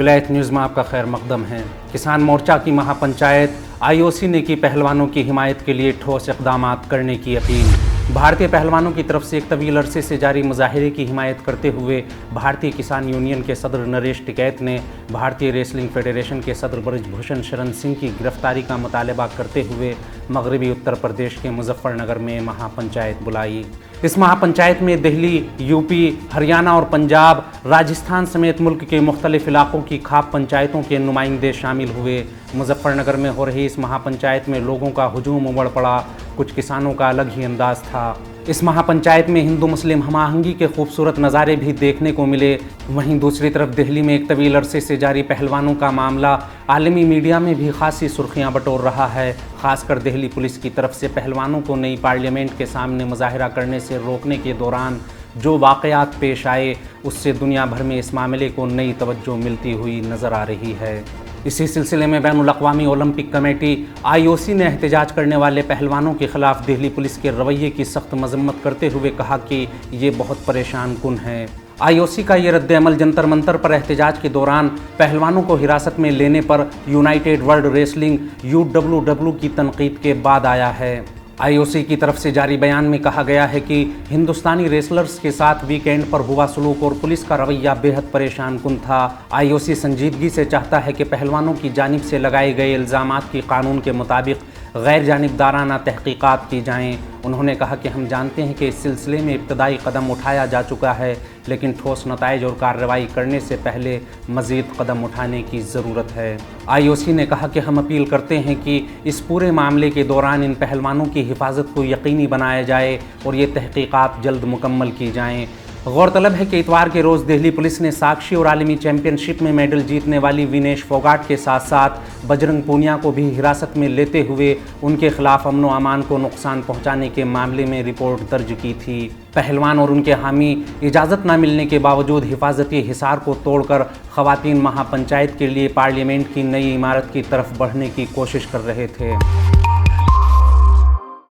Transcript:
ولایت نیوز میں آپ کا خیر مقدم ہے۔ کسان مورچہ کی مہا پنچایت IOC نے کی پہلوانوں کی حمایت کے لیے ٹھوس اقدامات کرنے کی اپیل۔ بھارتی پہلوانوں کی طرف سے ایک طویل عرصے سے جاری مظاہرے کی حمایت کرتے ہوئے بھارتی کسان یونین کے صدر نریش ٹکیت نے بھارتی ریسلنگ فیڈریشن کے صدر برج بھوشن شرن سنگھ کی گرفتاری کا مطالبہ کرتے ہوئے مغربی اتر پردیش کے مظفر نگر میں مہا پنچایت بلائی۔ اس مہا پنچایت میں دہلی، UP، ہریانہ اور پنجاب، راجستھان سمیت ملک کے مختلف علاقوں کی کھاپ پنچایتوں کے نمائندے شامل ہوئے۔ مظفر نگر میں ہو رہی اس مہا پنچایت میں لوگوں کا ہجوم امڑ پڑا، کچھ کسانوں کا الگ ہی انداز تھا۔ اس مہا پنچایت میں ہندو مسلم ہم آہنگی کے خوبصورت نظارے بھی دیکھنے کو ملے۔ وہیں دوسری طرف دہلی میں ایک طویل عرصے سے جاری پہلوانوں کا معاملہ عالمی میڈیا میں بھی خاصی سرخیاں بٹور رہا ہے۔ خاص کر دہلی پولیس کی طرف سے پہلوانوں کو نئی پارلیمنٹ کے سامنے مظاہرہ کرنے سے روکنے کے دوران جو واقعات پیش آئے، اس سے دنیا بھر میں اس معاملے کو نئی توجہ ملتی ہوئی نظر آ رہی ہے۔ اسی سلسلے میں بین الاقوامی اولمپک کمیٹی IOC نے احتجاج کرنے والے پہلوانوں کے خلاف دہلی پولیس کے رویے کی سخت مذمت کرتے ہوئے کہا کہ یہ بہت پریشان کن ہے۔ IOC کا یہ رد عمل جنتر منتر پر احتجاج کے دوران پہلوانوں کو حراست میں لینے پر یونائیٹڈ ورلڈ ریسلنگ UWW کی تنقید کے بعد آیا ہے۔ IOC کی طرف سے جاری بیان میں کہا گیا ہے کہ ہندوستانی ریسلرز کے ساتھ ویکینڈ پر ہوا سلوک اور پولیس کا رویہ بے حد پریشان کن تھا۔ IOC سنجیدگی سے چاہتا ہے کہ پہلوانوں کی جانب سے لگائے گئے الزامات کی قانون کے مطابق غیر جانبدارانہ تحقیقات کی جائیں۔ انہوں نے کہا کہ ہم جانتے ہیں کہ اس سلسلے میں ابتدائی قدم اٹھایا جا چکا ہے، لیکن ٹھوس نتائج اور کارروائی کرنے سے پہلے مزید قدم اٹھانے کی ضرورت ہے۔ IOC نے کہا کہ ہم اپیل کرتے ہیں کہ اس پورے معاملے کے دوران ان پہلوانوں کی حفاظت کو یقینی بنایا جائے اور یہ تحقیقات جلد مکمل کی جائیں۔ غورطلب ہے کہ اتوار کے روز دہلی پولیس نے ساکشی اور عالمی چیمپئن شپ میں میڈل جیتنے والی وینیش فوگاٹ کے ساتھ ساتھ بجرنگ پونیا کو بھی حراست میں لیتے ہوئے ان کے خلاف امن و امان کو نقصان پہنچانے کے معاملے میں رپورٹ درج کی تھی۔ پہلوان اور ان کے حامی اجازت نہ ملنے کے باوجود حفاظتی حصار کو توڑ کر خواتین مہا پنچایت کے لیے پارلیمنٹ کی نئی عمارت کی طرف بڑھنے کی کوشش کر رہے تھے۔